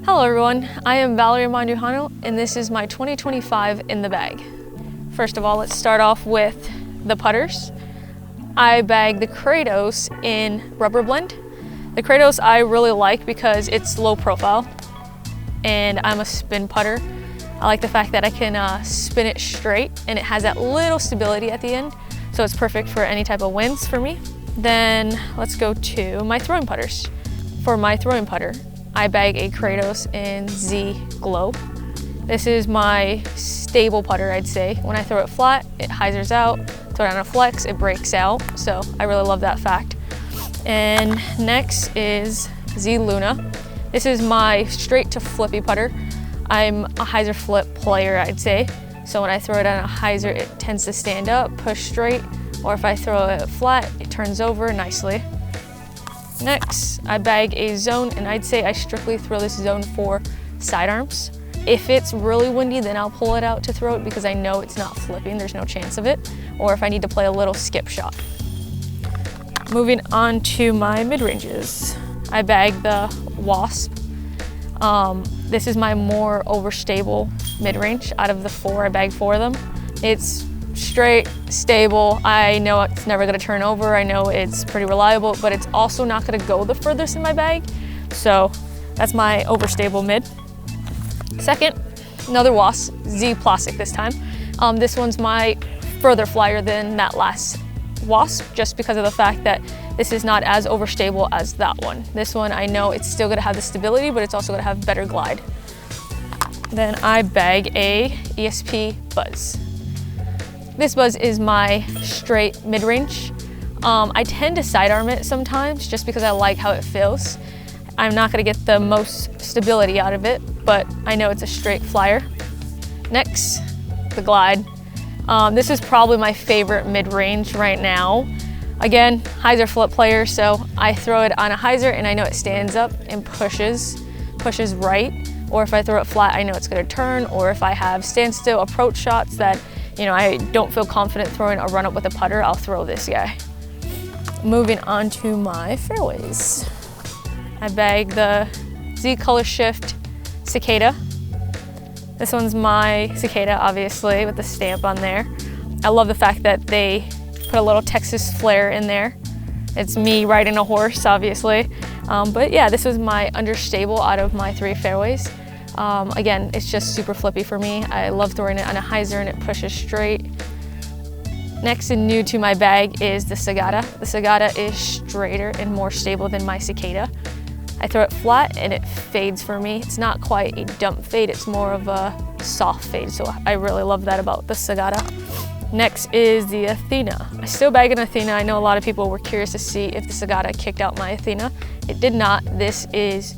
Hello everyone, I am Valerie Mandujano and this is my 2025 in the bag. First of all, let's start off with the putters. I bag the Kratos in Rubber Blend. The Kratos I really like because it's low profile and I'm a spin putter. I like the fact that I can spin it straight and it has that little stability at the end, so it's perfect for any type of winds for me. Then let's go to my throwing putters. For my throwing putter, I bag a Kratos in Z Glo. This is my stable putter, I'd say. When I throw it flat, it hyzers out. Throw it on a flex, it breaks out. So I really love that fact. And next is Z Luna. This is my straight to flippy putter. I'm a hyzer flip player, I'd say. So when I throw it on a hyzer, it tends to stand up, push straight, or if I throw it flat, it turns over nicely. Next, I bag a zone, and I'd say I strictly throw this zone for sidearms. If it's really windy, then I'll pull it out to throw it because I know it's not flipping, there's no chance of it, or if I need to play a little skip shot. Moving on to my mid-ranges. I bag the Wasp. This is my more overstable mid-range. Out of the four, I bag 4 of them. It's straight, stable. I know it's never gonna turn over. I know it's pretty reliable, but it's also not gonna go the furthest in my bag. So that's my overstable mid. Second, another Wasp, Z Plastic this time. This one's my further flyer than that last Wasp, just because of the fact that this is not as overstable as that one. This one, I know it's still gonna have the stability, but it's also gonna have better glide. Then I bag a ESP Buzz. This Buzz is my straight mid-range. I tend to sidearm it sometimes just because I like how it feels. I'm not gonna get the most stability out of it, but I know it's a straight flyer. Next, the Glide. This is probably my favorite mid-range right now. Again, hyzer flip player, so I throw it on a hyzer and I know it stands up and pushes right. Or if I throw it flat, I know it's gonna turn, or if I have standstill approach shots that I don't feel confident throwing a run up with a putter, I'll throw this guy. Moving on to my fairways. I bag the Z Colorshift Cicada. This one's my Cicada, obviously, with the stamp on there. I love the fact that they put a little Texas flair in there. It's me riding a horse, obviously. But yeah, this was my understable out of my 3 fairways. Again, it's just super flippy for me. I love throwing it on a hyzer and it pushes straight. Next and new to my bag is the Cigarra. The Cigarra is straighter and more stable than my Cicada. I throw it flat and it fades for me. It's not quite a dump fade, it's more of a soft fade, so I really love that about the Cigarra. Next is the Athena. I still bag an Athena. I know a lot of people were curious to see if the Cigarra kicked out my Athena. It did not. This is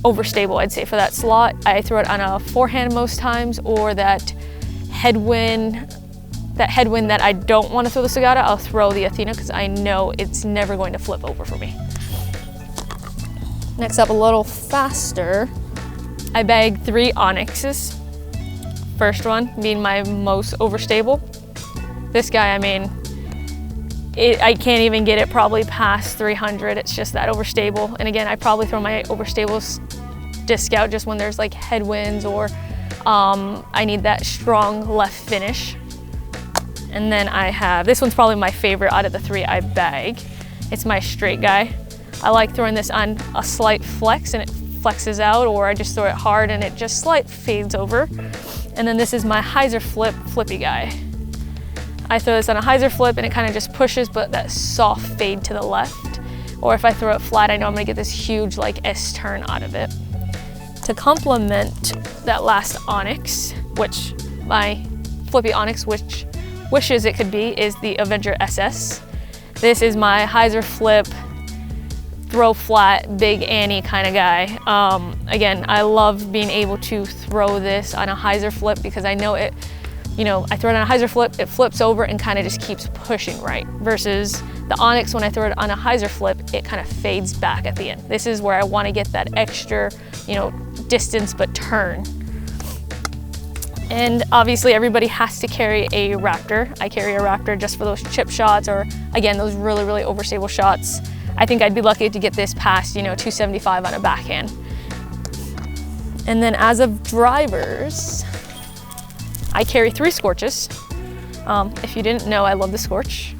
overstable, I'd say, for that slot. I throw it on a forehand most times, or that headwind that I don't want to throw the Cigarra, I'll throw the Athena because I know it's never going to flip over for me. Next up, a little faster, I bag 3 Onyxes. First one being my most overstable. This guy, I mean, I can't even get it probably past 300. It's just that overstable. And again, I probably throw my overstables disc out just when there's like headwinds or I need that strong left finish. And then I have, this one's probably my favorite out of the 3 I bag. It's my straight guy. I like throwing this on a slight flex and it flexes out, or I just throw it hard and it just slight fades over. And then this is my hyzer flippy guy. I throw this on a hyzer flip and it kind of just pushes, but that soft fade to the left. Or if I throw it flat, I know I'm gonna get this huge like S turn out of it. To complement that last Onyx, which my flippy Onyx, which wishes it could be, is the Avenger SS. This is my hyzer flip, throw flat, Big Annie kind of guy. Again, I love being able to throw this on a hyzer flip because I know it, I throw it on a hyzer flip, it flips over and kind of just keeps pushing right. Versus the Onyx, when I throw it on a hyzer flip, it kind of fades back at the end. This is where I want to get that extra, distance but turn. And obviously everybody has to carry a Raptor. I carry a Raptor just for those chip shots, or again, those really, really overstable shots. I think I'd be lucky to get this past, 275 on a backhand. And then as of drivers, I carry 3 Scorches. If you didn't know, I love the Scorch.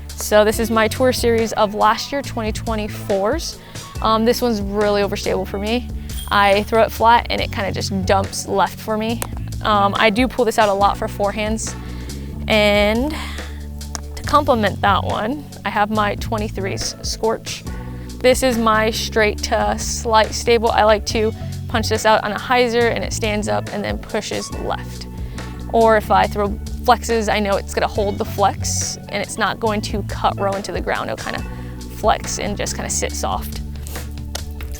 So this is my Tour Series of last year, 2024's. This one's really overstable for me. I throw it flat and it kind of just dumps left for me. I do pull this out a lot for forehands. And to complement that one, I have my 23's Scorch. This is my straight to slight stable. I like to punch this out on a hyzer and it stands up and then pushes left. Or if I throw flexes, I know it's gonna hold the flex and it's not going to cut row into the ground. It'll kind of flex and just kind of sit soft.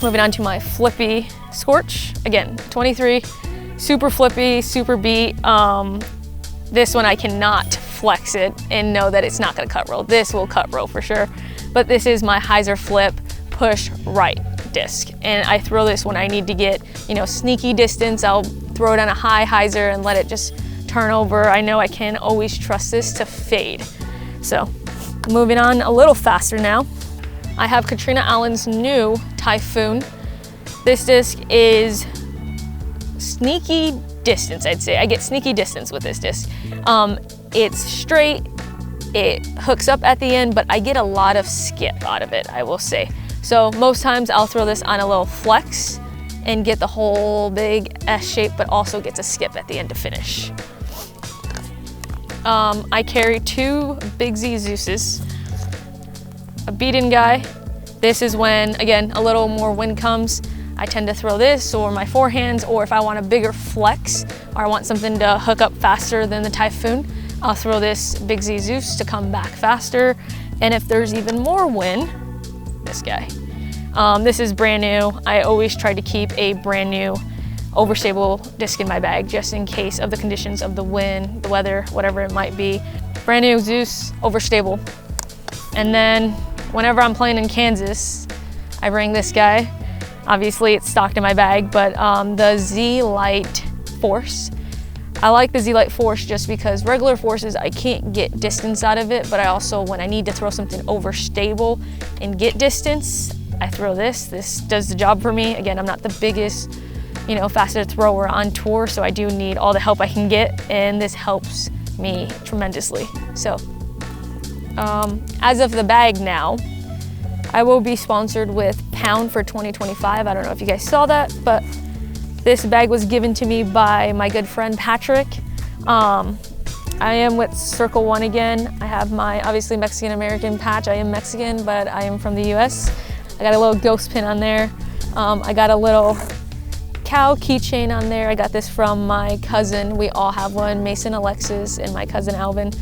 Moving on to my flippy Scorch. Again, 23, super flippy, super beat. This one I cannot flex it and know that it's not gonna cut roll. This will cut roll for sure. But this is my hyzer flip, push right disc. And I throw this when I need to get, sneaky distance. I'll throw it on a high hyzer and let it just turn over. I know I can always trust this to fade. So moving on a little faster now. I have Katrina Allen's new Typhoon. This disc is sneaky distance, I'd say. I get sneaky distance with this disc. It's straight, it hooks up at the end, but I get a lot of skip out of it, I will say. So most times I'll throw this on a little flex and get the whole big S shape, but also gets a skip at the end to finish. I carry 2 Big Z Zeuses, a beat-in guy. This is when, again, a little more wind comes. I tend to throw this or my forehands, or if I want a bigger flex or I want something to hook up faster than the Typhoon, I'll throw this Big Z Zeus to come back faster. And if there's even more wind, this guy. This is brand new. I always try to keep a brand new overstable disc in my bag just in case of the conditions of the wind, the weather, whatever it might be. Brand new Zeus, overstable. And then whenever I'm playing in Kansas, I bring this guy. Obviously it's stocked in my bag, but the Z Lite Force. I like the Z Lite Force just because regular Forces, I can't get distance out of it, but I also, when I need to throw something overstable and get distance, I throw this. This does the job for me. Again, I'm not the biggest, fastest thrower on tour, so I do need all the help I can get, and this helps me tremendously. So, as of the bag now, I will be sponsored with Pound for 2025. I don't know if you guys saw that, but this bag was given to me by my good friend Patrick. I am with Circle One again. I have my obviously Mexican-American patch. I am Mexican, but I am from the US. I got a little ghost pin on there. I got a little cow keychain on there. I got this from my cousin. We all have one, Mason Alexis and my cousin Alvin.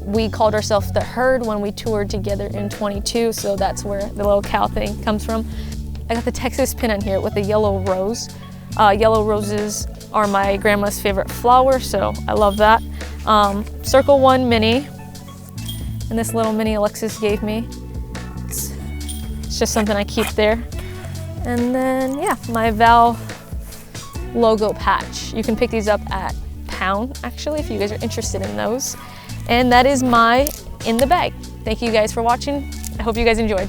We called ourselves the Herd when we toured together in 22, so that's where the little cow thing comes from. I got the Texas pin on here with a yellow rose. Yellow roses are my grandma's favorite flower, so I love that. Circle One mini, and this little mini Alexis gave me. It's just something I keep there. And then, yeah, my Val logo patch. You can pick these up at Pound, actually, if you guys are interested in those. And that is my in the bag. Thank you guys for watching. I hope you guys enjoyed.